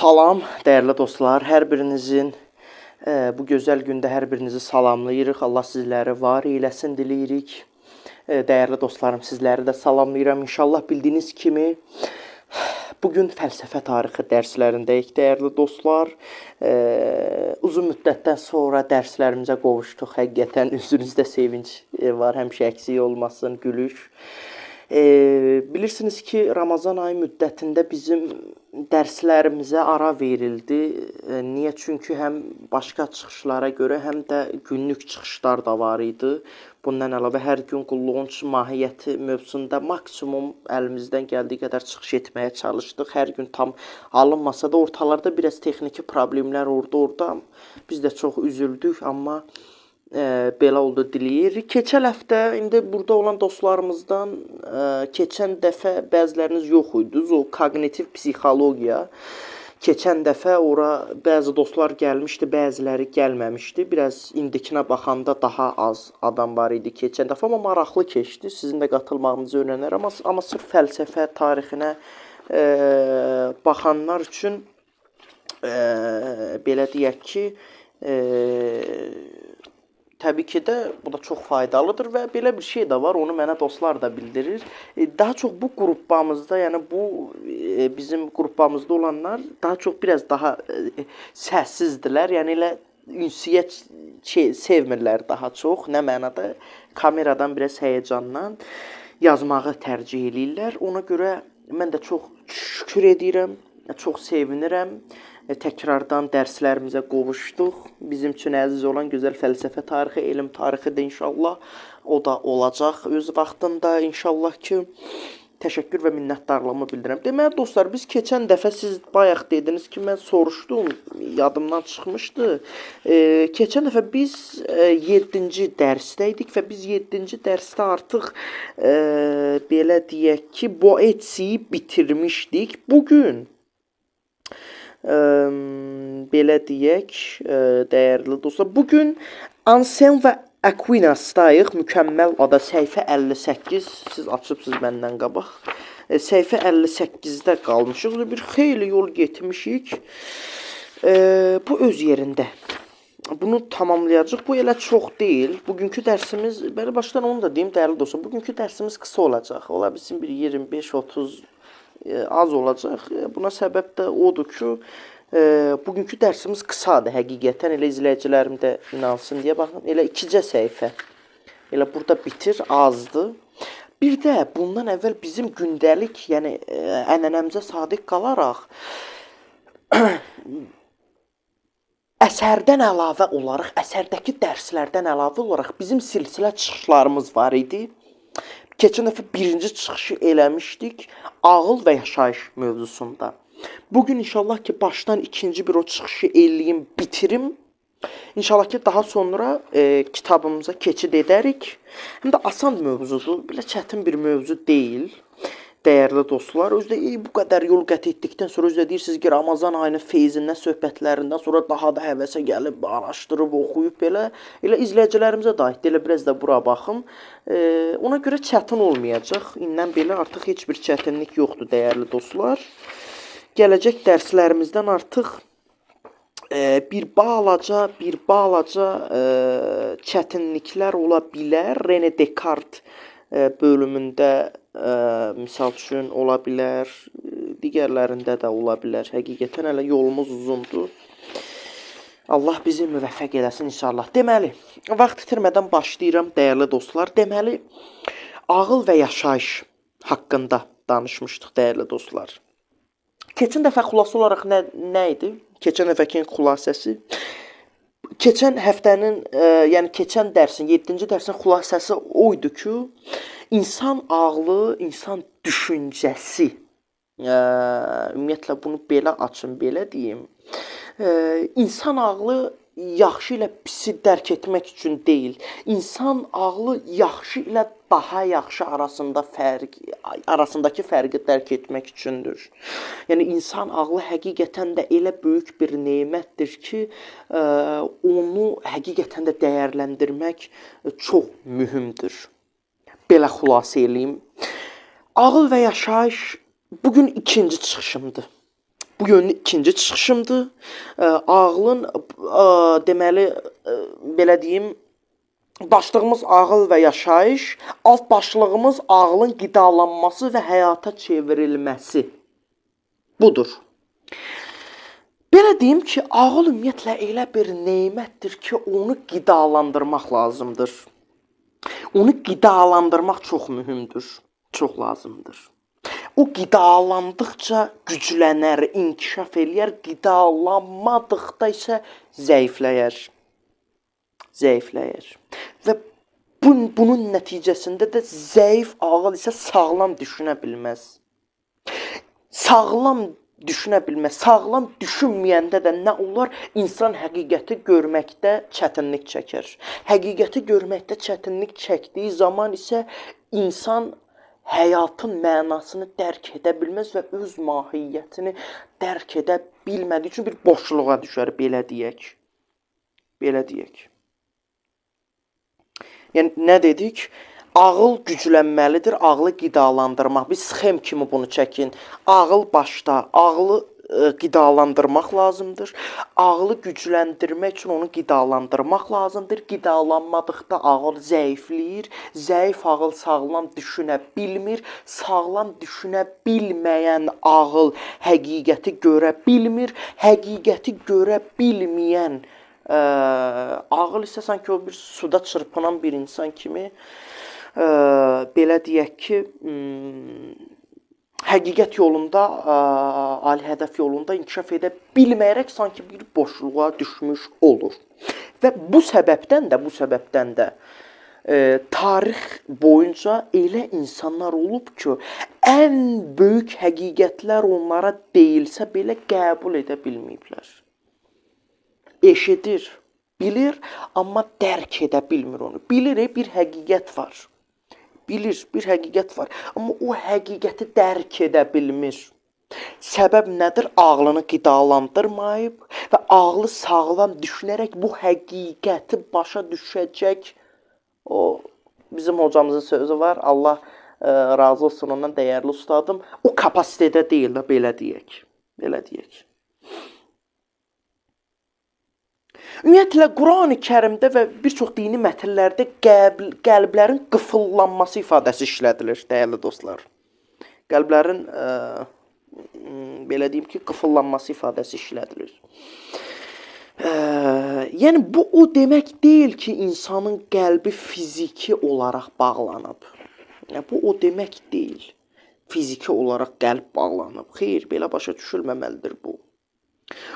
Salam, dəyərli dostlar, hər birinizin bu gözəl gündə hər birinizi salamlayırıq. Allah sizləri var eyləsin diləyirik. Dəyərli dostlarım, sizləri də salamlayıram. İnşallah bildiyiniz kimi bugün fəlsəfə tarixi dərslərindəyik, dəyərli dostlar. Uzun müddətdən sonra dərslərimizə qovuşduq. Həqiqətən üzünüzdə sevinç var, həmişə əksik olmasın, gülüş. Bilirsiniz ki, Ramazan ayı müddətində bizim dərslərimizə ara verildi. Niyə? Çünki həm başqa çıxışlara görə, həm də günlük çıxışlar da var idi. Bundan əlavə hər gün qulluğun mahiyyəti mövzusunda maksimum əlimizdən gəldiyi qədər çıxış etməyə çalışdıq. Hər gün tam alınmasa da ortalarda biraz texniki problemlər orada. Biz də çox üzüldük, amma belə oldu diləyirik. Keçən həftə indi burada olan dostlarımızdan keçən dəfə bəziləriniz yox idi. O koqnitiv psixologiya. Keçən dəfə ora bəzi dostlar gəlmişdi, bəziləri gəlməmişdi. Biraz indikinə baxanda daha az adam var idi keçən dəfə, amma maraqlı keçdi. Sizin də qatılmağınızı öyrənərəm. Amma sırf fəlsəfə tarixinə baxanlar üçün belə deyək ki, təbii ki də bu da çox faydalıdır və belə bir şey də var, onu mənə dostlar da bildirir. Daha çox bu qrupamızda, yəni bu bizim qrupamızda olanlar daha çox biraz daha səssizdirlər. Yəni elə ünsiyyət sevmirlər daha çox. Nə mənada? Kameradan biraz həyəcandan yazmağı tərcih eləyirlər. Ona görə mən də çox şükür edirəm, çox sevinirəm. Təkrardan dərslərimizə qovuşduq. Bizim üçün əziz olan gözəl fəlsəfə tarixi, elm tarixi də inşallah o da olacaq öz vaxtında inşallah ki. Təşəkkür və minnətdarlığımı bildirirəm. Deməli dostlar, biz keçən dəfə siz bayaq dediniz ki, mən soruşdum, yadımdan çıxmışdı. Keçən dəfə biz 7-ci dərsdəydik və biz 7-ci dərsdə artıq belə deyək ki, Boetsiyi bitirmişdik. Bugün belə deyək, dəyərli dostlar, bugün Anselm və Aquinasdayıq, mükəmməl ada, səhifə 58, siz açıbsınız məndən qabaq, səhifə 58-də qalmışıq, bir xeyli yol getmişik, bu öz yerində, bunu tamamlayacaq, bu elə çox deyil, bugünkü dərsimiz, belə başdan onu da deyim, dəyərli dostlar, bugünkü dərsimiz qısa olacaq, ola bilsin bir 25-30 az olacaq. Buna səbəb də odur ki, bugünkü dərsimiz qısadır həqiqətən, elə izləyicilərim də inansın deyə baxın, elə 2-cə səhifə, elə burada bitir, azdır. Bir də bundan əvvəl bizim gündəlik, yəni ənənəmizə sadiq qalaraq, əsərdən əlavə olaraq, əsərdəki dərslərdən əlavə olaraq bizim silsilə çıxışlarımız var idi. Keçən dəfə birinci çıxışı eləmişdik ağıl və yaşayış mövzusunda. Bugün inşallah ki, başdan ikinci bir o çıxışı eləyim, bitirim. İnşallah ki, daha sonra kitabımıza keçid edərik. Həm də asan mövzudur, belə çətin bir mövzu deyil. Dəyərli dostlar, özdə bu qədər yol qət etdikdən sonra özdə deyirsiniz ki, Ramazan ayının feyzindən, söhbətlərindən sonra daha da həvəsə gəlib, araşdırıb, oxuyub belə izləyicilərimizə də aiddir, elə biraz da bura baxın. Ona görə çətin olmayacaq. İndən belə artıq heç bir çətinlik yoxdur, dəyərli dostlar. Gələcək dərslərimizdən artıq bir balaca çətinliklər ola bilər. René Descartes bölümündə misal üçün ola bilər, digərlərində də ola bilər. Həqiqətən hələ yolumuz uzundur. Allah bizi müvəffəq eləsin inşallah. Deməli, vaxt itirmədən başlayıram dəyərli dostlar. Deməli, ağıl və yaşayış haqqında danışmışdıq dəyərli dostlar. Keçən dəfə xülasə olaraq nə idi? Keçən dəfəkin xülasəsi. Keçən həftənin, yəni keçən dərsin, 7-ci dərsin xülasəsi o idi ki, insan ağlı, insan düşüncəsi, ümumiyyətlə bunu belə açın, belə deyim, insan ağlı yaxşı ilə pisi dərk etmək üçün deyil, insan ağlı yaxşı ilə daha yaxşı arasındakı fərqi dərk etmək üçündür. Yəni, insan ağlı həqiqətən də elə böyük bir nemətdir ki, onu həqiqətən də dəyərləndirmək çox mühümdür. Belə xülasə eləyim. Ağıl və yaşayış bugün ikinci çıxışımdır. Bu yönlü ikinci çıxışımdır. Ağlın deməli belə deyim, başlığımız ağıl və yaşayış, alt başlığımız ağlın qidalanması və həyata çevrilməsi budur. Belə deyim ki, ağıl ümumiyyətlə elə bir nemətdir ki, onu qidalandırmaq lazımdır. Onu qidalandırmaq çox mühümdür, çox lazımdır. O qidalandıqca güclənər, inkişaf eləyər, qidalanmadıqda isə zəifləyər. Və bunun nəticəsində də zəif ağıl isə sağlam düşünə bilməz. Sağlam düşünməyəndə də nə olar? İnsan həqiqəti görməkdə çətinlik çəkər. Həqiqəti görməkdə çətinlik çəkdiyi zaman isə insan həyatın mənasını dərk edə bilməz və öz mahiyyətini dərk edə bilmədiyi üçün bir boşluğa düşər, belə deyək. Yəni, nə dedik? Ağıl güclənməlidir, ağlı qidalandırmaq. Bir sxem kimi bunu çəkin. Ağıl başda, ağlı qidalandırmaq lazımdır. Ağlı gücləndirmək üçün onu qidalandırmaq lazımdır. Qidalanmadıqda ağıl zəifləyir. Zəif ağıl sağlam düşünə bilmir. Sağlam düşünə bilməyən ağıl həqiqəti görə bilmir. Həqiqəti görə bilməyən ağıl isə sanki o bir suda çırpınan bir insan kimi belə deyək ki, həqiqət yolunda, ali hədəf yolunda inkişaf edə bilməyərək sanki bir boşluğa düşmüş olur. Və bu səbəbdən də tarix boyunca elə insanlar olub ki, ən böyük həqiqətlər onlara deyilsə belə qəbul edə bilməyiblər. Eşidir, bilir, amma dərk edə bilmir onu. Bilir, bir həqiqət var. Bir həqiqət var. Amma o həqiqəti dərk edə bilmir. Səbəb nədir? Ağlını qidalandırmayıb və ağlı sağlam düşünərək bu həqiqəti başa düşəcək. O, bizim hocamızın sözü var. Allah razı olsun ondan, dəyərli ustadım. O kapasitədə deyil də, belə deyək. Ümumiyyətlə, Qurani-Kərimdə və bir çox dini mətnlərdə qəlblərin qıfıllanması ifadəsi işlədilir, dəyərli dostlar. Qəlblərin, belə deyim ki, qıfıllanması ifadəsi işlədilir. Yəni, bu o demək deyil ki, insanın qəlbi fiziki olaraq bağlanıb. Bu o demək deyil. Fiziki olaraq qəlb bağlanıb. Xeyr, belə başa düşülməməlidir bu.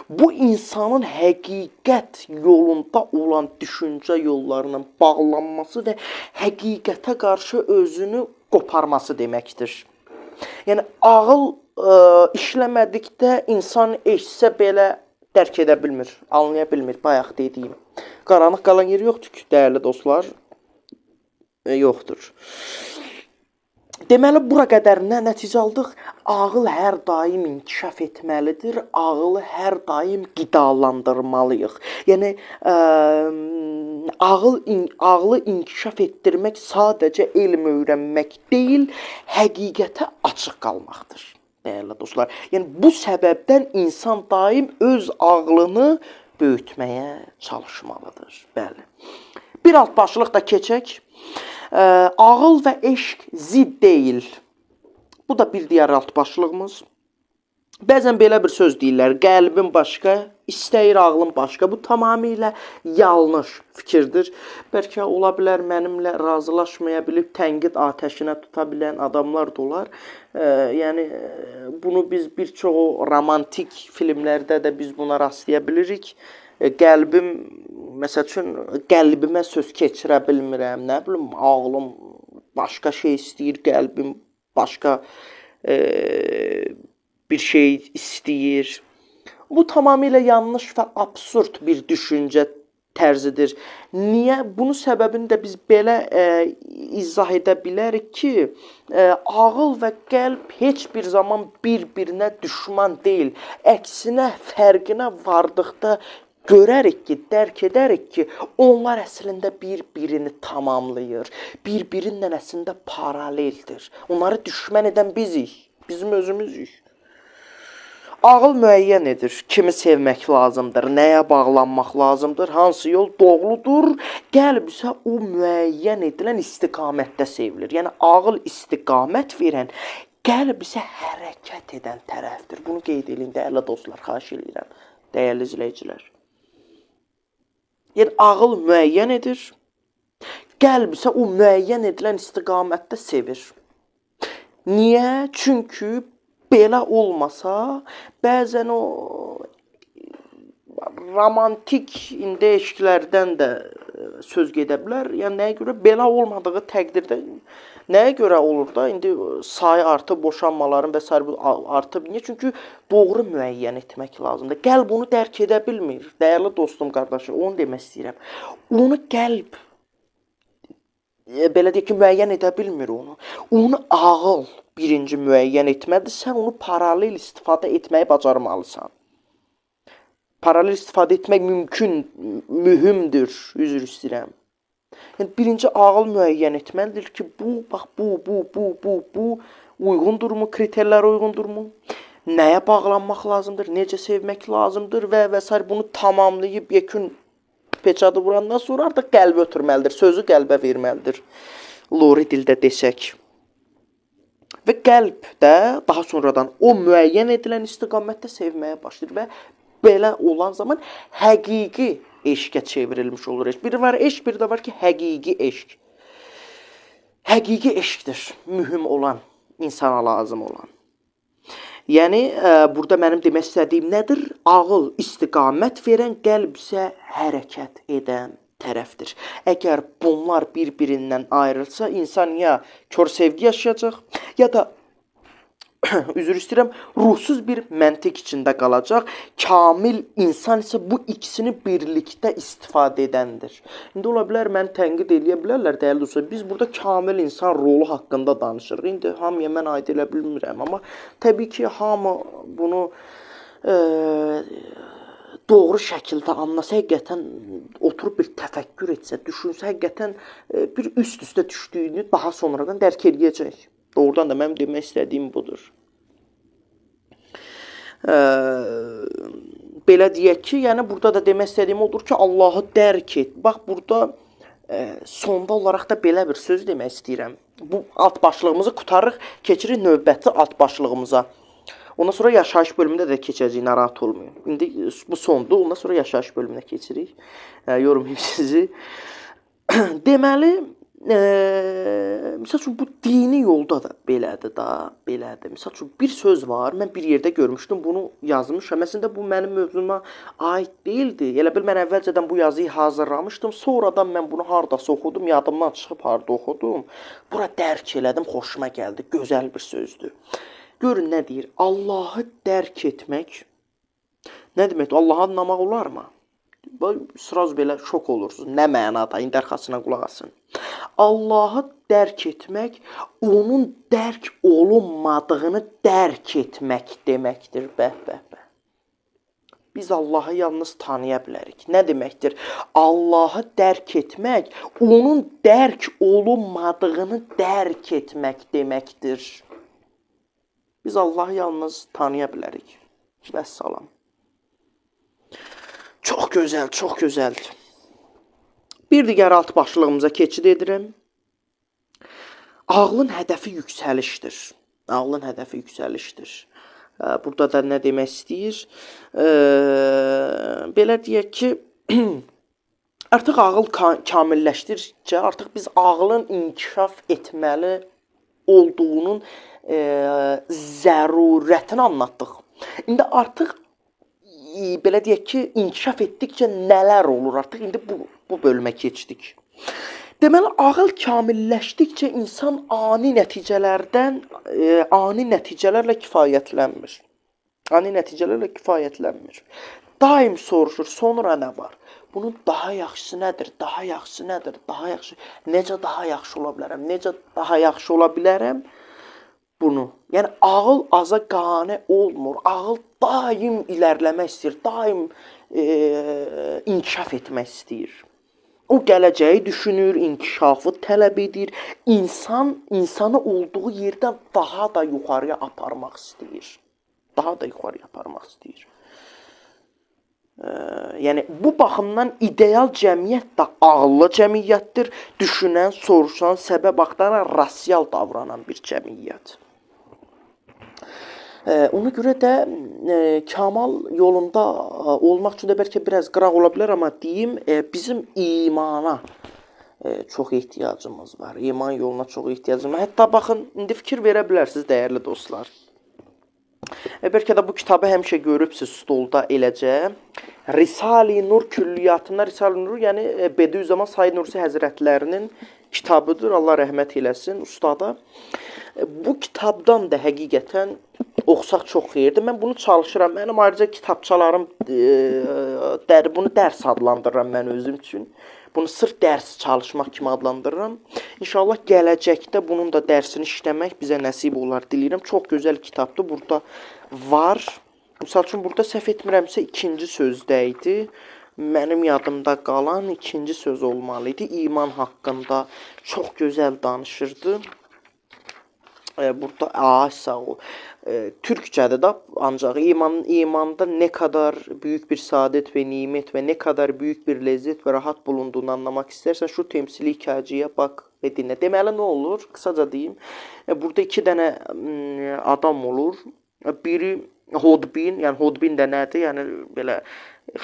Bu insanın həqiqət yolunda olan düşüncə yollarının bağlanması və həqiqətə qarşı özünü qoparması deməkdir. Yəni, ağıl işləmədikdə insan eşitsə belə dərk edə bilmir, anlaya bilmir, bayaq dediyim. Qaranlıq qalan yer yoxdur ki, dəyərli dostlar, yoxdur. Deməli, bura qədər nə nəticə aldıq? Ağıl hər daim inkişaf etməlidir, ağılı hər daim qidalandırmalıyıq. Yəni, ağlı inkişaf etdirmək sadəcə elm öyrənmək deyil, həqiqətə açıq qalmaqdır, dəyərli dostlar. Yəni, bu səbəbdən insan daim öz ağlını böyütməyə çalışmalıdır. Bəli. Bir alt başlıq da keçək. Ağıl və eşq zidd deyil. Bu da bir digər alt başlığımız. Bəzən belə bir söz deyirlər, qəlbin başqa, istəyir ağlın başqa. Bu tamamilə yanlış fikirdir. Bəlkə ola bilər mənimlə razılaşmaya bilib tənqid atəşinə tuta bilən adamlar da olar. Yəni, bunu biz bir çox romantik filmlərdə də biz buna rastlaya bilirik. Qəlbim, məsəl üçün, qəlbimə söz keçirə bilmirəm, nə bilim, ağlım başqa şey istəyir, qəlbim başqa bir şey istəyir. Bu tamamilə yanlış və absurd bir düşüncə tərzidir. Niyə? Bunun səbəbini də biz belə izah edə bilərik ki, ağıl və qəlb heç bir zaman bir-birinə düşman deyil. Əksinə, fərqinə vardıqda görərik ki, dərk edərik ki, onlar əslində bir-birini tamamlayır. Bir-birinin əslində paraleldir. Onları düşmən edən bizik, bizim özümüzük. Ağıl müəyyən edir. Kimi sevmək lazımdır, nəyə bağlanmaq lazımdır, hansı yol doğrudur. Qəlb isə o müəyyən edilən istiqamətdə sevilir. Yəni ağıl istiqamət verən, qəlb isə hərəkət edən tərəfdir. Bunu qeyd edin, dəyərli dostlar, xahiş edirəm, dəyərli izləyicilər. Yəni ağıl müəyyən edir, qəlb isə o müəyyən edilən istiqamətdə sevir. Niyə? Çünki belə olmasa, bəzən o romantik indi eşqlərdən də söz gedə bilər. Yəni nəyə görə? Belə olmadığı təqdirdə nəyə görə olur da? İndi sayı artıb, boşanmaların və s. artıb. Niyə? Çünki doğru müəyyən etmək lazımdır. Qəlb onu dərk edə bilmir. Dəyərli dostum, qardaşım, onu demək istəyirəm. Onu qəlb belə deyək ki, müəyyən edə bilmir onu. Onu ağıl birinci müəyyən etməlidir. Sən onu paralel istifadə etməyi bacarmalısan. Paralel istifadə etmək mümkün, mühümdür, üzr istəyirəm. Yəni birinci ağıl müəyyən etməlidir ki, bu, bax, bu uyğundurmu, kriterlərə uyğundurmu? Nəyə bağlanmaq lazımdır, necə sevmək lazımdır və s. bunu tamamlayıb yekun peçadı vurandan sonra artıq qəlbə ötürməlidir, sözü qəlbə verməlidir. Lori dildə desək. Və qəlb də daha sonradan o müəyyən edilən istiqamətdə sevməyə başlayır və belə olan zaman həqiqi eşqə çevrilmiş olur. Biri var eşq, biri də var ki, həqiqi eşq. Həqiqi eşqdir mühüm olan, insana lazım olan. Yəni, burada mənim demək istədiyim nədir? Ağıl istiqamət verən, qəlb isə hərəkət edən tərəfdir. Əgər bunlar bir-birindən ayrılsa, insan ya kör sevgi yaşayacaq, ya da üzr istəyirəm, ruhsuz bir məntiq içində qalacaq. Kamil insan isə bu ikisini birlikdə istifadə edəndir. İndi ola bilər, məni tənqid eləyə bilərlər, dəyərli dostlar. Biz burada kamil insan rolu haqqında danışırıq. İndi hamıya mən aid elə bilmirəm, amma təbii ki, hamı bunu doğru şəkildə anlasa, həqiqətən oturub bir təfəkkür etsə, düşünsə, həqiqətən bir üst-üstə düşdüyünü daha sonradan dərk edəcək. Doğrudan da mənim demək istədiyim budur. Belə deyək ki, yəni burada da demək istədiyim odur ki, Allahı dərk et. Bax, burada sonda olaraq da belə bir söz demək istəyirəm. Bu alt başlığımızı qutarıq, keçirik növbəti alt başlığımıza. Ondan sonra yaşayış bölümündə də keçəcəyik, narahat olmayın. İndi bu sondur, ondan sonra yaşayış bölümünə keçirik. Yormayayım sizi. Deməli, misal üçün, bu dini yolda da belədir da, belədir. Misal üçün, bir söz var, mən bir yerdə görmüşdüm, bunu yazmışam. Əslində, bu mənim mövzuma aid deyildi. Elə bil, mən əvvəlcədən bu yazıyı hazırlamışdım. Sonradan mən bunu haradasa oxudum, yadımdan çıxıb harada oxudum. Bura dərk elədim, xoşuma gəldi, gözəl bir sözdür. Görün, nə deyir? Allahı dərk etmək, nə deməkdir? Allahı anlamaq olarmı? Sıraz belə şok olursunuz. Nə mənada? İndi arxasına qulaq asın. Allahı dərk etmək, onun dərk olunmadığını dərk etmək deməkdir. Bəh. Biz Allahı yalnız tanıya bilərik. Nə deməkdir? Allahı dərk etmək, onun dərk olunmadığını dərk etmək deməkdir. Biz Allahı yalnız tanıya bilərik. Vəssalam. Çox gözəl, çox gözəldir. Bir digər alt başlığımıza keçid edirəm. Ağlın hədəfi yüksəlişdir. Ağlın hədəfi yüksəlişdir. Burada da nə demək istəyir? Belə deyək ki, artıq ağıl kamilləşdircə, artıq biz ağlın inkişaf etməli olduğunun zərurətini anlatdıq. İndi artıq belə deyək ki, inkişaf etdikcə nələr olur? Artıq indi bu bölümə keçdik. Deməli, ağıl kamilləşdikcə insan ani nəticələrlə kifayətlənmir. Ani nəticələrlə kifayətlənmir. Daim soruşur, sonra nə var? Bunun daha yaxşısı nədir? Daha yaxşısı nədir? Daha yaxşı. Necə daha yaxşı ola bilərəm? Necə daha yaxşı ola bilərəm? Bunu. Yəni, ağıl aza qane olmur. Ağıl daim ilərləmək istəyir, daim inkişaf etmək istəyir. O gələcəyi düşünür, inkişafı tələb edir. İnsanı olduğu yerdən daha da yuxarıya aparmaq istəyir. daha da yuxarıya aparmaq istəyir. Yəni bu baxımdan ideal cəmiyyət də ağıllı cəmiyyətdir. Düşünən, soruşan, səbəb axtaran, rasial davranan bir cəmiyyət. Ona görə də kamal yolunda olmaq üçün də bəlkə biraz qıraq ola bilər, amma deyim, bizim imana çox ehtiyacımız var. İman yoluna çox ehtiyacımız var. Hətta baxın, indi fikir verə bilərsiniz, dəyərli dostlar. Bəlkə də bu kitabı həmişə görübsüz stolda eləcə. Risale-i Nur külliyatında, Risale-i Nur, yəni Bediüzzaman Said Nursi Həzrətlərinin kitabıdır. Allah rəhmət eləsin ustada. Bu kitabdan da həqiqətən oxusaq çox xeyirdir. Mən bunu çalışıram. Mənim ayrıca kitabçalarım, bunu dərs adlandırıram mən özüm üçün. Bunu sırf dərs çalışmaq kimi adlandırıram. İnşallah gələcəkdə bunun da dərsini işləmək bizə nəsib olar diləyirəm. Çox gözəl kitabdır. Burada var. Misal üçün, burada səhv etmirəmsə ikinci sözdə idi. Mənim yadımda qalan ikinci söz olmalı idi. İman haqqında çox gözəl danışırdı. Burada sağ ol. Türkçədə də ancaq imanda nə qədər böyük bir saadət və nimət və nə qədər böyük bir ləzzət və rahat bulunduğunu anlamaq istərsən, şu temsili hikayəciyə bax və dinlə. Deməli, nə olur? Qısaca deyim. Burada iki dənə adam olur. Biri hodbin, yəni hodbin də nədir? Yəni belə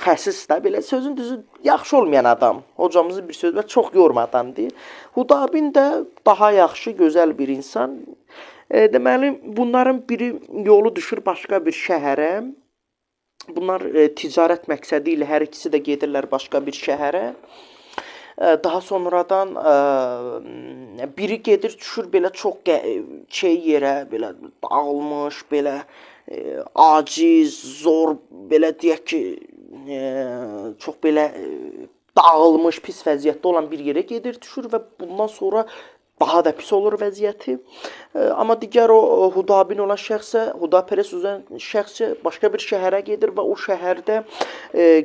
xəsis də, belə sözün düzü yaxşı olmayan adam. Hocamızın bir sözü var, çox yormadandır. Hudabin də daha yaxşı, gözəl bir insan. Deməli, bunların biri yolu düşür başqa bir şəhərə. Bunlar ticarət məqsədi ilə hər ikisi də gedirlər başqa bir şəhərə. Daha sonradan biri gedir, düşür belə çox yerə, belə dağılmış, belə aciz, zor, belə deyək ki, çox belə dağılmış, pis vəziyyətdə olan bir yerə gedir, düşür və bundan sonra daha da pis olur vəziyyəti. Amma digər o hudabin olan şəxsə, hudapərəst olan şəxsə başqa bir şəhərə gedir və o şəhərdə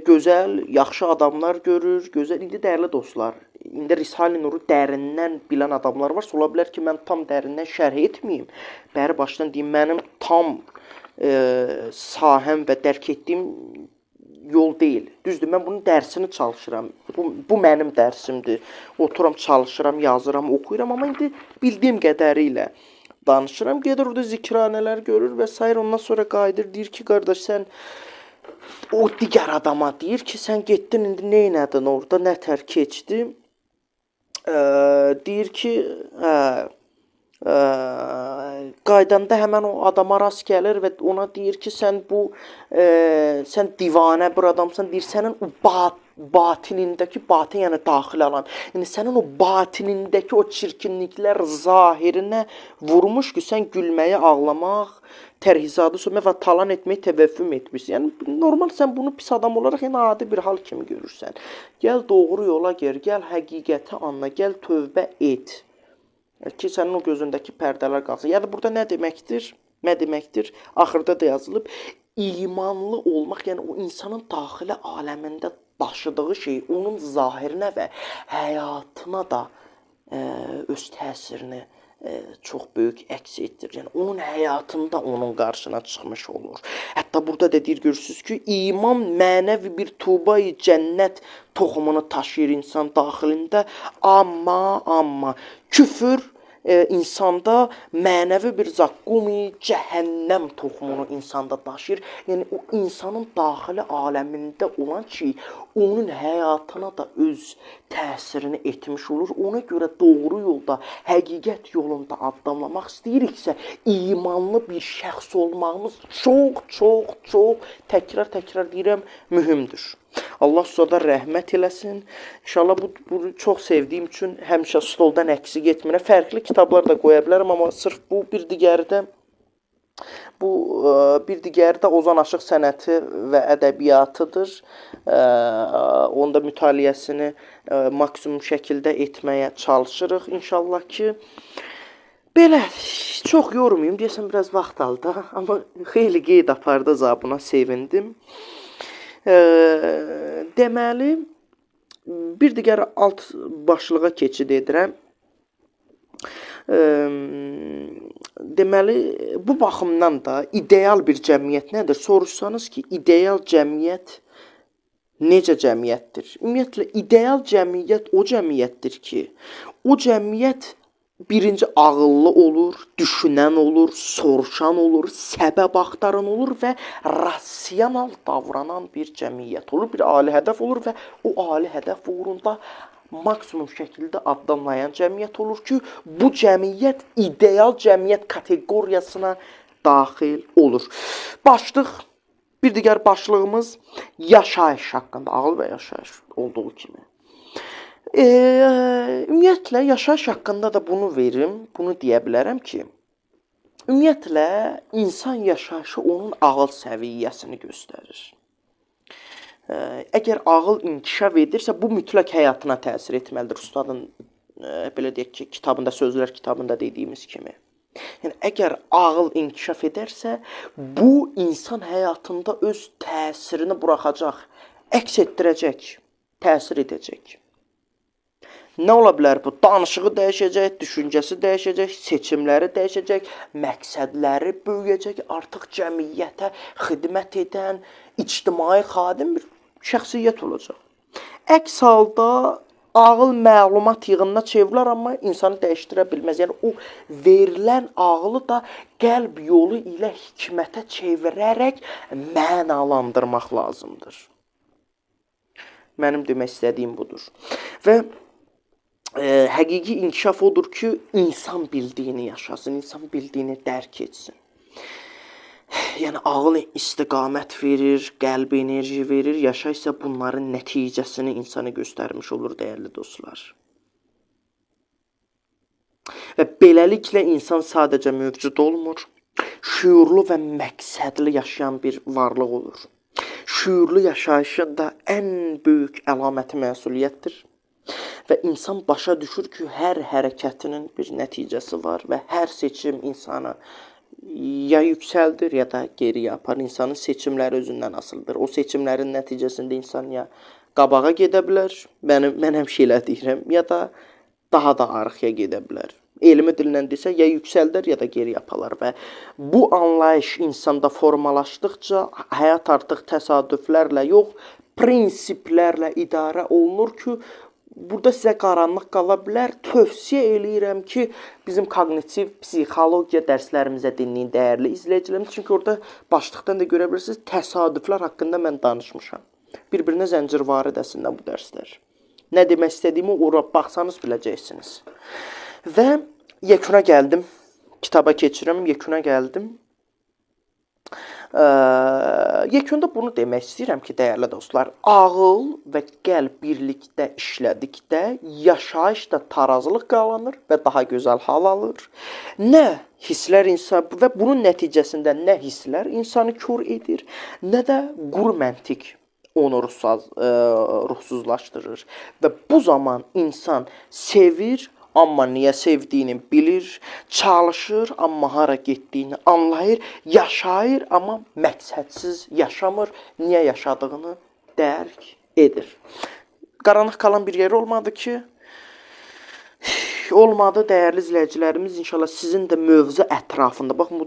gözəl, yaxşı adamlar görür. Gözəl, indi dəyərli dostlar, indi Risale-i Nuru dərindən bilən adamlar varsa, ola bilər ki, mən tam dərindən şərh etməyim. Bəri başdan deyim, mənim tam sahəm və dərk etdiyim yol deyil. Düzdür, mən bunun dərsini çalışıram. Bu mənim dərsimdir. Oturam, çalışıram, yazıram, oxuyuram. Amma indi bildiyim qədərilə danışıram. Gedir orada zikranələr görür və s. Ondan sonra qayıdır. Deyir ki, qardaş, sən o digər adama deyir ki, sən getdin, indi neynədin orada, nə tər keçdi? Deyir ki, qaydanda həmən o adama rast gəlir və ona deyir ki, sən divanə bir adamsan, deyir, sənin o batinindəki, batin yəni daxil alan, yəni sənin o batinindəki o çirkinliklər zahirinə vurmuş ki, sən gülməyi, ağlamaq, tərhizadı sürmək və talan etməyi təvəffüm etmişsin. Yəni, normal sən bunu pis adam olaraq yəni adi bir hal kimi görürsən. Gəl doğru yola gir, gəl həqiqəti anla, gəl tövbə et. Ki, sənin o gözündəki pərdələr qalsın. Yəni, burada nə deməkdir? Nə deməkdir? Axırda da yazılıb, imanlı olmaq, yəni o insanın daxili aləmində daşıdığı şey, onun zahirinə və həyatına da öz təsirini çox böyük əks etdirir. Yəni, onun həyatında onun qarşına çıxmış olur. Hətta burada da deyir, görürsünüz ki, iman mənəvi bir tuğba-i cənnət toxumunu taşıyır insan daxilində. Amma küfür insanda mənəvi bir zaqqumi cəhənnəm toxumunu insanda daşıyır. Yəni, o insanın daxili aləmində olan şey, onun həyatına da öz təsirini etmiş olur. Ona görə doğru yolda, həqiqət yolunda addamlamaq istəyiriksə, imanlı bir şəxs olmağımız çox təkrar deyirəm, mühümdür. Allah sizə rəhmət eləsin. İnşallah bu çox sevdiyim üçün həmişə stoldan əksik etmirəm. Fərqli kitablar da qoya bilərəm, amma sırf bu bir digəri də Ozan Aşıq sənəti və ədəbiyyatıdır. Onda mütaliəsini maksimum şəkildə etməyə çalışırıq. İnşallah ki, belə çox yormayayım, deyəsən biraz vaxt aldı, amma xeyli qeyd apardı, buna sevindim. Deməli, bir digər alt başlığa keçid edirəm. deməli, bu baxımdan da ideal bir cəmiyyət nədir? Soruşsanız ki, ideal cəmiyyət necə cəmiyyətdir? Ümumiyyətlə, ideal cəmiyyət o cəmiyyətdir ki, o cəmiyyət birinci ağıllı olur, düşünən olur, soruşan olur, səbəb axtaran olur və rasional davranan bir cəmiyyət olur. Bir ali hədəf olur və o ali hədəf uğrunda maksimum şəkildə addımlayan cəmiyyət olur ki, bu cəmiyyət ideal cəmiyyət kateqoriyasına daxil olur. Başlıq, bir digər başlığımız yaşayış haqqında, ağıl və yaşayış olduğu kimi. Ümumiyyətlə, yaşayış haqqında da bunu verim, bunu deyə bilərəm ki, ümumiyyətlə, insan yaşayışı onun ağıl səviyyəsini göstərir. Əgər ağıl inkişaf edirsə, bu mütləq həyatına təsir etməlidir. Ustadın, belə deyək ki, kitabında, Sözlər kitabında dediyimiz kimi. Yəni, əgər ağıl inkişaf edərsə, bu insan həyatında öz təsirini buraxacaq, əks etdirəcək, təsir edəcək. Nə ola bilər bu? Danışığı dəyişəcək, düşüncəsi dəyişəcək, seçimləri dəyişəcək, məqsədləri böyüyəcək, artıq cəmiyyətə xidmət edən, ictimai xadim bir şəxsiyyət olacaq. Əks halda ağıl məlumat yığınına çevrilər, amma insanı dəyişdirə bilməz. Yəni, o verilən ağılı da qəlb yolu ilə hikmətə çevirərək mənalandırmaq lazımdır. Mənim demək istədiyim budur. Və həqiqi inkişaf odur ki, insan bildiyini yaşasın, insan bildiyini dərk etsin. Yəni, ağıl istiqamət verir, qəlb enerji verir, yaşa isə bunların nəticəsini insana göstərmiş olur, dəyərli dostlar. Və beləliklə insan sadəcə mövcud olmur, şüurlu və məqsədli yaşayan bir varlıq olur. Şüurlu yaşayışın da ən böyük əlaməti məsuliyyətdir. Və insan başa düşür ki, hər hərəkətinin bir nəticəsi var və hər seçim insana ya yüksəldir, ya da geriyə apar. İnsanın seçimləri özündən asılıdır. O seçimlərin nəticəsində insan ya qabağa gedə bilər, mən həmişə elə deyirəm, ya da daha da arxaya gedə bilər. Elmi dillə desə, ya yüksəldir, ya da geriyə aparar. Və bu anlayış insanda formalaşdıqca, həyat artıq təsadüflərlə yox, prinsiplərlə idarə olunur ki, burada sizə qaranlıq qala bilər. Tövsiyə eləyirəm ki, bizim kognitiv psixologiya dərslərimizə dinləyin, dəyərli izləyicilərimiz. Çünki orada başlıqdan da görə bilirsiniz, təsadüflər haqqında mən danışmışam. Bir-birinə zəncirvaridəsində bu dərslər. Nə demək istədiyimi ora baxsanız biləcəksiniz. Və yekuna gəldim, kitaba keçirəm, yekuna gəldim. Yekunda bunu demək istəyirəm ki, dəyərli dostlar, ağıl və qəlb birlikdə işlədikdə yaşayış da tarazlıq qalanır və daha gözəl hal alır. Nə hisslər insan və bunun nəticəsində nə hisslər insanı kör edir, nə də quru məntiq onu ruhsuzlaşdırır. Və bu zaman insan sevir, amma niyə sevdiyini bilir, çalışır, amma hara getdiyini anlayır, yaşayır, amma məqsədsiz yaşamır, niyə yaşadığını dərk edir. Qaranlıq qalan bir yer olmadı ki, olmadı dəyərli izləyicilərimiz, inşallah sizin də mövzu ətrafında, baxın bu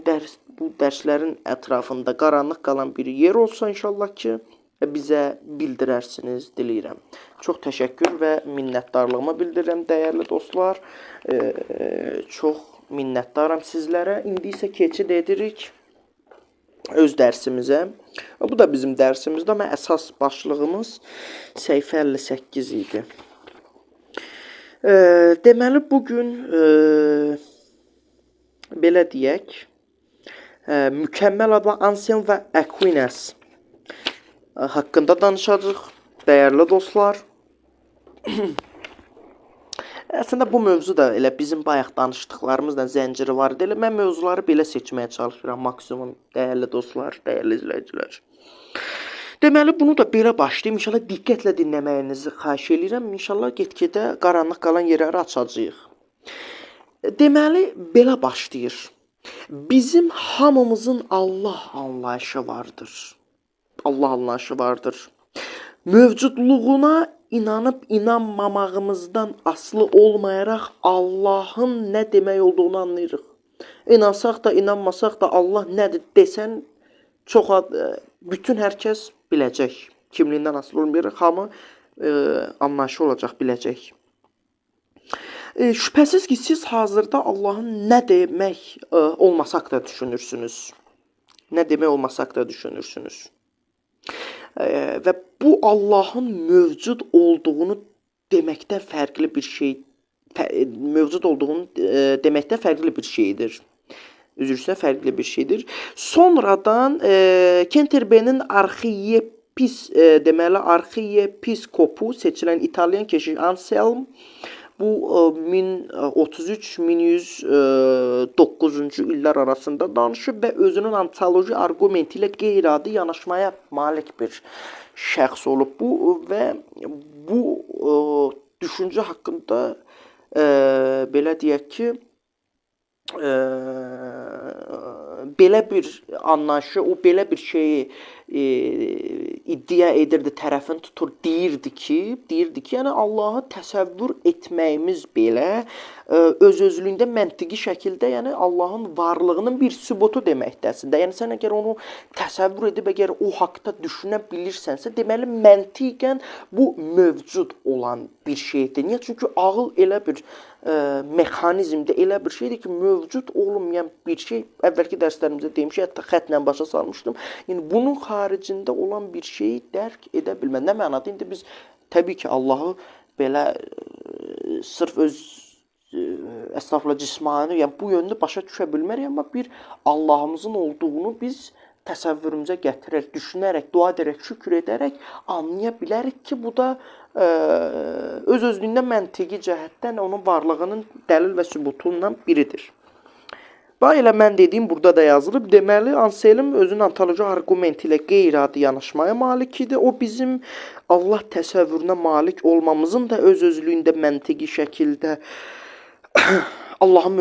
dərslərin ətrafında qaranlıq qalan bir yer olsa inşallah ki, bizə bildirərsiniz, diləyirəm. Çox təşəkkür və minnətdarlığımı bildirirəm, dəyərli dostlar. Çox minnətdaram sizlərə. İndi isə keçid edirik öz dərsimizə. Bu da bizim dərsimizdə, amma əsas başlığımız səhifə 58 idi. Deməli, bugün belə deyək, mükəmməl adlı Anselm və Aquinas haqqında danışacaq, dəyərli dostlar. Əslində bu mövzu da elə bizim bayaq danışdıqlarımızdan zənciri var idi. Mən mövzuları belə seçməyə çalışıram maksimum, dəyərli dostlar, dəyərli izləyicilər. Deməli, bunu da belə başlayayım. İnşallah diqqətlə dinləməyinizi xahiş edirəm. İnşallah get-gedə qaranlıq qalan yerləri açacağıq. Deməli, belə başlayır. Bizim hamımızın Allah anlayışı vardır. Allah anlayışı vardır. Mövcudluğuna inanıb inanmamağımızdan asılı olmayaraq Allahın nə demək olduğunu anlayırıq. İnansaq da, inanmasaq da Allah nədir desən çox bütün hər kəs biləcək. Kimliyindən asılı olmayaraq hamı anlayışı olacaq, biləcək. Şübhəsiz ki, siz hazırda Allahın nə demək olmasaq da düşünürsünüz. Nə demək olmasaq da düşünürsünüz. Və bu Allahın mövcud olduğunu deməkdə fərqli bir şey, mövcud olduğunu deməkdə fərqli bir şeydir. Üzr istəyirəm, fərqli bir şeydir. Sonradan Canterbury'nin arxiyepiskopu seçilən İtalyan keşiş Anselm bu 1033-1109-cu illər arasında danışıb və özünün ontoloji arqumenti ilə qeyri-adi yanaşmaya malik bir şəxs olub. Bu və bu düşüncə haqqında belə deyək ki, belə bir anlayışı, o belə bir şeyi iddia edirdi, tərəfini tutur, deyirdi ki, yəni Allahı təsəvvür etməyimiz belə öz-özlüyündə məntiqi şəkildə, yəni Allahın varlığının bir sübutu deməkdəsində. Yəni sən əgər onu təsəvvür edib, əgər o haqda düşünə bilirsənsə, deməli məntiqən bu mövcud olan bir şeydir. Niyə? Çünki ağıl elə bir mexanizmdə elə bir şeydir ki, mövcud olmayan bir şey, əvvəlki dərslərimizdə demişik, hətta xətlə başa salmışdım. Yəni bunun xaricində olan bir şeyi dərk edə bilmə. Nə mənada? İndi biz təbii ki, Allahı belə sırf öz əslafla cismani, yəni bu yönünü başa düşə bilmərik, amma bir Allahımızın olduğunu biz təsəvvürümüzə gətirərək, düşünərək, dua edərək, şükür edərək anlaya bilərik ki, bu da öz-özlüyündə məntiqi cəhətdən onun varlığının dəlil və sübutundan biridir. Və elə mən dediyim burada da yazılıb. Deməli, Anselm özünün ontoloji arqumenti ilə qeyri-adi yanaşmaya malik idi. O bizim Allah təsəvvürünə malik olmamızın da öz-özlüyündə məntiqi şəkildə Allahın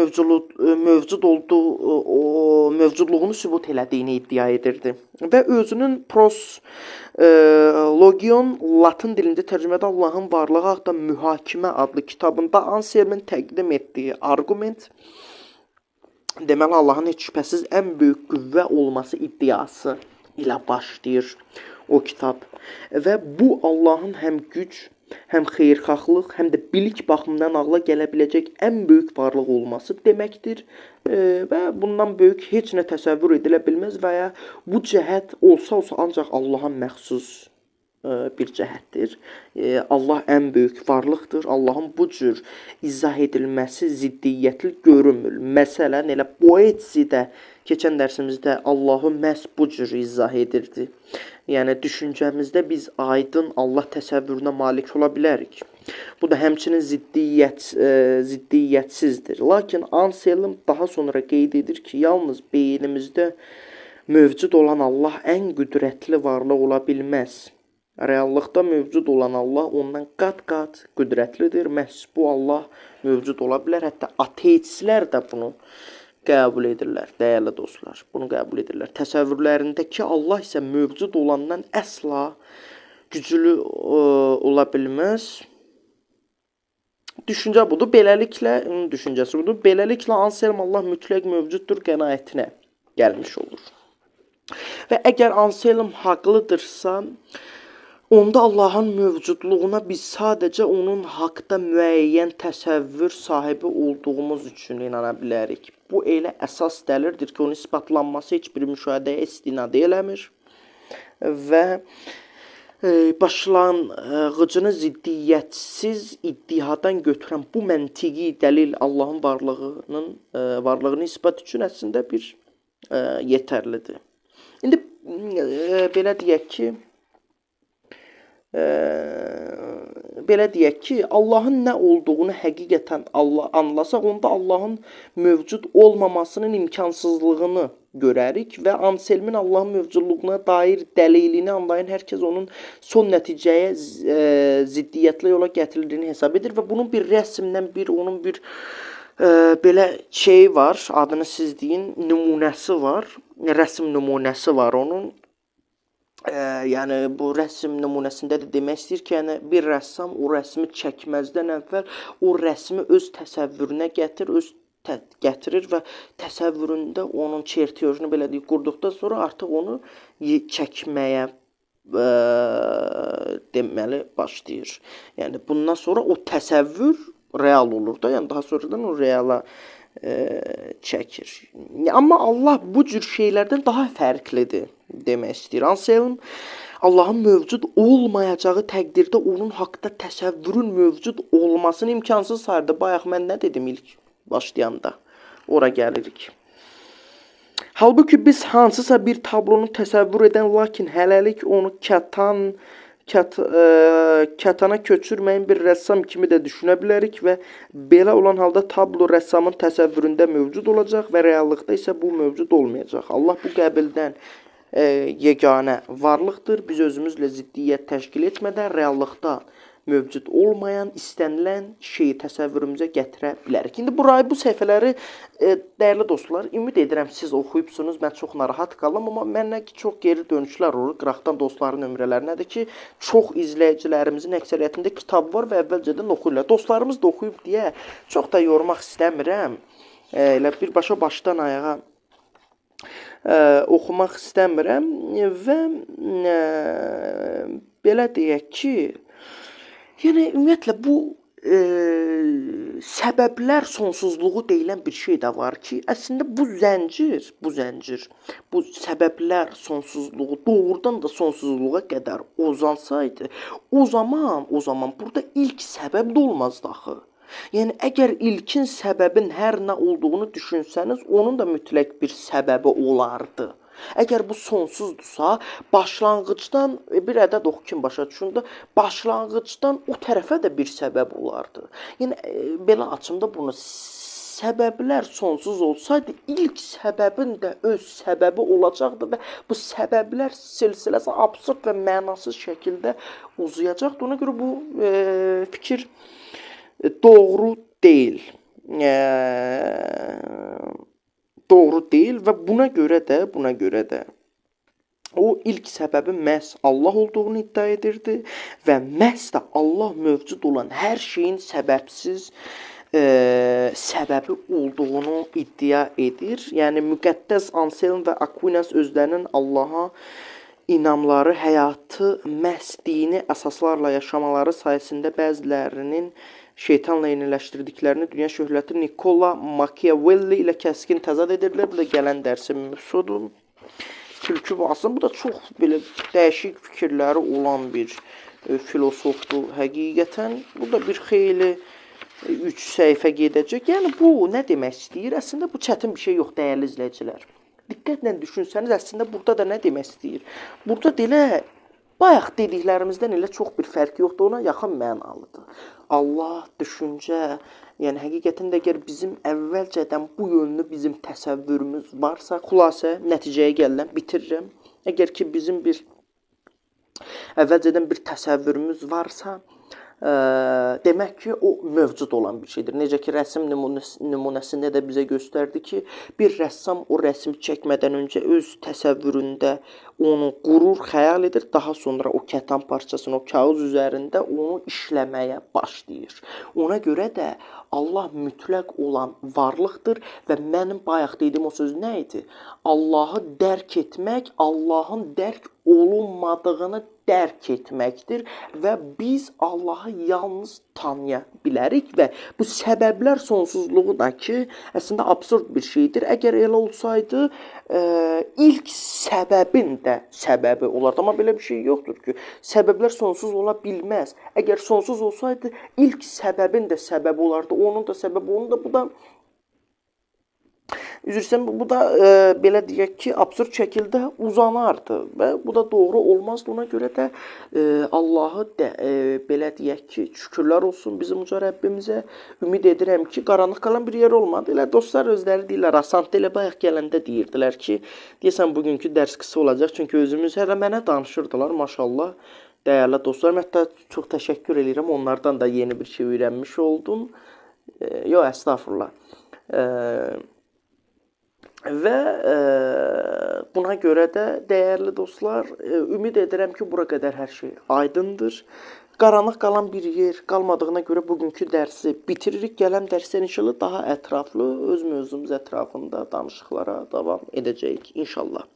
mövcudluğunu sübut elədiyini iddia edirdi. Və özünün Proslogion Latın dilində tərcümədə Allahın varlığı haqqında mühakimə adlı kitabında Anselmin təqdim etdiyi arqument, deməli Allahın heç şübhəsiz ən böyük qüvvə olması iddiası ilə başlayır o kitab. Və bu Allahın həm güc, həm xeyirxahlıq, həm də bilik baxımından ağla gələ biləcək ən böyük varlıq olması deməkdir. Və bundan böyük heç nə təsəvvür edilə bilməz və ya bu cəhət olsa ancaq Allaha məxsus bir cəhətdir. Allah ən böyük varlıqdır. Allahın bu cür izah edilməsi ziddiyyətli görünmür. Məsələn, elə Boetsidə keçən dərsimizdə Allahı məhz bu cür izah edirdi. Yəni, düşüncəmizdə biz aydın Allah təsəvvürünə malik ola bilərik. Bu da həmçinin ziddiyyətsizdir. Lakin Anselm daha sonra qeyd edir ki, yalnız beynimizdə mövcud olan Allah ən qüdrətli varlıq ola bilməz. Reallıqda mövcud olan Allah ondan qat-qat qüdrətlidir. Məhz bu Allah mövcud ola bilər. Hətta ateistlər də bunu qəbul edirlər, dəyərli dostlar. Bunu qəbul edirlər. Təsəvvürlərindəki Allah isə mövcud olandan əsla güclü ola bilməz. Düşüncə budur. Beləliklə, düşüncəsi budur. Beləliklə, Anselm Allah mütləq mövcuddur qənaətinə gəlmiş olur. Və əgər Anselm haqlıdırsa, onda Allahın mövcudluğuna biz sadəcə onun haqda müəyyən təsəvvür sahibi olduğumuz üçün inana bilərik. Bu elə əsas dəlildir ki, onun isbatlanması heç bir müşahidəyə istinad eləmir və başlanğıcını ziddiyyətsiz iddiadan götürən bu məntiqi dəlil Allahın varlığını isbat üçün əslində bir yetərlidir. İndi belə deyək ki, Allahın nə olduğunu həqiqətən anlasaq, onda Allahın mövcud olmamasının imkansızlığını görərik və Anselmin Allahın mövcudluğuna dair dəlilini anlayan hər kəs onun son nəticəyə ziddiyyətli yola gətirildiyini hesab edir və bunun bir rəsmdən onun bir belə şeyi var, adını siz deyin, nümunəsi var, rəsm nümunəsi var onun. Yəni bu rəsm nümunəsində də demək istəyir ki, yəni bir rəssam o rəsmi çəkməzdən əvvəl o rəsmi öz təsəvvürünə gətir, öz gətirir və təsəvvüründə onun çertiyojunu belə deyək qurduqdan sonra artıq onu çəkməyə deməli başlayır. Yəni bundan sonra o təsəvvür real olur da, yəni daha sonradan o reala çəkir. Amma Allah bu cür şeylərdən daha fərqlidir demək istəyir. Anselm Allahın mövcud olmayacağı təqdirdə onun haqqda təsəvvürün mövcud olmasını imkansız sayırdı. Bayaq mən nə dedim ilk başlayanda? Ora gəlirik. Halbuki biz hansısa bir tablonu təsəvvür edən, lakin hələlik onu kətana köçürməyən bir rəssam kimi də düşünə bilərik və belə olan halda tablo rəssamın təsəvvüründə mövcud olacaq və reallıqda isə bu mövcud olmayacaq. Allah bu qəbildən yeganə varlıqdır. Biz özümüzlə ziddiyyət təşkil etmədən reallıqda mövcud olmayan, istənilən şeyi təsəvvürümüzə gətirə bilərik. İndi bu səhifələri, dəyərli dostlar, ümid edirəm siz oxuyubsunuz. Mən çox narahat qalım, amma mənə ki, çox geri dönüşlər olur. Qıraqdan dostların nömrələrinədir ki, çox izləyicilərimizin əksəriyyətində kitab var və əvvəlcədən oxuyurlar. Dostlarımız da oxuyub deyə çox da yormaq istəmirəm. Elə birbaşa başdan ayağa oxumaq istəmirəm və belə deyək ki, yəni ümumiyyətlə bu səbəblər sonsuzluğu deyilən bir şey də var ki, əslində bu zəncir, bu səbəblər sonsuzluğu doğrudan da sonsuzluğa qədər uzansaydı, o zaman burada ilk səbəb də olmazdı axı. Yəni əgər ilkin səbəbin hər nə olduğunu düşünsəniz, onun da mütləq bir səbəbi olardı. Əgər bu sonsuzdursa, başlanğıcdan bir ədəd oxu başa düşündə, başlanğıcdan o tərəfə də bir səbəb olardı. Yəni belə açımda bunu səbəblər sonsuz olsaydı, ilk səbəbin də öz səbəbi olacaqdı və bu səbəblər silsiləsi absurd və mənasız şəkildə uzayacaqdı. Ona görə bu fikir doğru deyil. Doğru deyil və buna görə də o ilk səbəbin məhz Allah olduğunu iddia edirdi və məhz də Allah mövcud olan hər şeyin səbəbsiz səbəbi olduğunu iddia edir. Yəni müqəddəs Anselm və Aquinas özlərinin Allaha inamları, həyatı məhz dini əsaslarla yaşamaları sayəsində bəzilərinin şeytanla eyniləşdirdiklərini dünya şöhrətli Nikola Machiavelli ilə kəskin təzad edirlər. Bu da gələn dərsin mövzusudur. Tülkü Vasın. Bu da çox belə dəyişik fikirləri olan bir filosofdur həqiqətən. Bu da bir xeyli 3 səhifə gedəcək. Yəni bu nə demək istəyir? Əslində bu çətin bir şey yox, dəyərli izləyicilər. Diqqətlə düşünsəniz, əslində burada da nə demək istəyir? Burada da bayaq dediklərimizdən elə çox bir fərq yoxdur, ona yaxın mənalıdır. Allah, düşüncə, yəni həqiqətən də əgər bizim əvvəlcədən bu yönlü bizim təsəvvürümüz varsa, xülasə nəticəyə gəlirəm, bitirirəm. Əgər ki bizim əvvəlcədən bir təsəvvürümüz varsa, demək ki, o mövcud olan bir şeydir. Necə ki, rəsm nümunəsində də bizə göstərdi ki, bir rəssam o rəsmi çəkmədən öncə öz təsəvvüründə onu qurur, xəyal edir, daha sonra o kətan parçasını, o kağız üzərində onu işləməyə başlayır. Ona görə də Allah mütləq olan varlıqdır və mənim bayaq dediyim o söz nə idi? Allahı dərk etmək, Allahın dərk olunmadığını dərk etməkdir və biz Allahı yalnız tanıya bilərik və bu səbəblər sonsuzluğu da ki, əslində absurd bir şeydir. Əgər elə olsaydı, ilk səbəbin də səbəbi olardı. Amma belə bir şey yoxdur ki, səbəblər sonsuz ola bilməz. Əgər sonsuz olsaydı, ilk səbəbin də səbəbi olardı. Onun da səbəbi, onun da bu da bu da belə deyək ki, absurd şəkildə uzanardı və bu da doğru olmazdı. Ona görə də Allahı belə deyək ki, şükürlər olsun bizim uca Rəbbimizə. Ümid edirəm ki, qaranlıq qalan bir yer olmadı. Elə dostlar özləri deyirlər, Asantda elə bayaq gələndə deyirdilər ki, deyəsən bugünkü dərs qısa olacaq. Çünki özümüz hələ mənə danışırdılar, maşallah. Dəyərli dostlarım, hətta çox təşəkkür edirəm. Onlardan da yeni bir şey öyrənmiş oldum. Yox, əstağfurullah. Və buna görə də dəyərli dostlar, ümid edirəm ki, bura qədər hər şey aydındır. qaranlıq qalan bir yer qalmadığına görə bugünkü dərsi bitiririk. Gələn dərslər inşallah daha ətraflı öz mövzumuz ətrafında danışıqlara davam edəcəyik inşallah.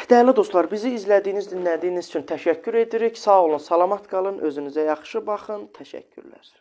Dəyərli dostlar, bizi izlədiyiniz, dinlədiyiniz üçün təşəkkür edirik. Sağ olun, salamat qalın, özünüzə yaxşı baxın. Təşəkkürlər.